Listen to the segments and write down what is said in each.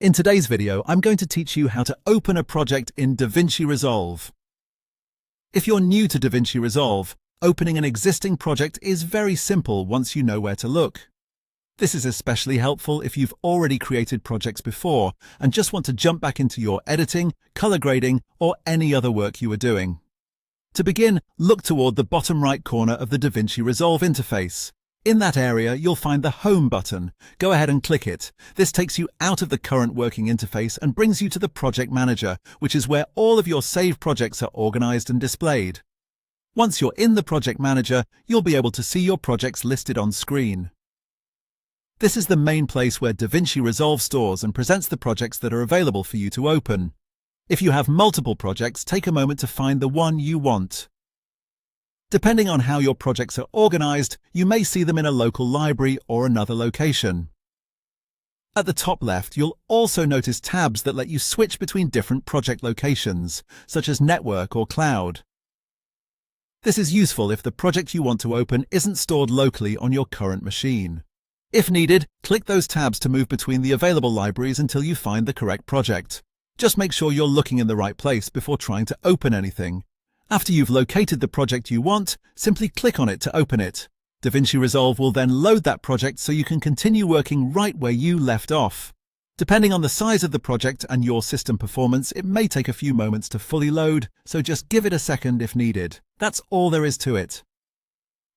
In today's video, I'm going to teach you how to open a project in DaVinci Resolve. If you're new to DaVinci Resolve, opening an existing project is very simple once you know where to look. This is especially helpful if you've already created projects before and just want to jump back into your editing, color grading, or any other work you are doing. To begin, look toward the bottom right corner of the DaVinci Resolve interface. In that area, you'll find the Home button. Go ahead and click it. This takes you out of the current working interface and brings you to the Project Manager, which is where all of your saved projects are organized and displayed. Once you're in the Project Manager, you'll be able to see your projects listed on screen. This is the main place where DaVinci Resolve stores and presents the projects that are available for you to open. If you have multiple projects, take a moment to find the one you want. Depending on how your projects are organized, you may see them in a local library or another location. At the top left, you'll also notice tabs that let you switch between different project locations, such as Network or Cloud. This is useful if the project you want to open isn't stored locally on your current machine. If needed, click those tabs to move between the available libraries until you find the correct project. Just make sure you're looking in the right place before trying to open anything. After you've located the project you want, simply click on it to open it. DaVinci Resolve will then load that project so you can continue working right where you left off. Depending on the size of the project and your system performance, it may take a few moments to fully load, so just give it a second if needed. That's all there is to it.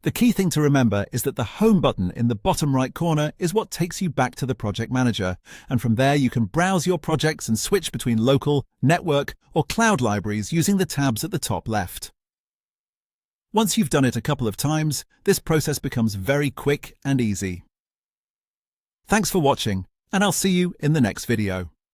The key thing to remember is that the Home button in the bottom right corner is what takes you back to the Project Manager, and from there you can browse your projects and switch between local, network, or cloud libraries using the tabs at the top left. Once you've done it a couple of times, this process becomes very quick and easy. Thanks for watching, and I'll see you in the next video.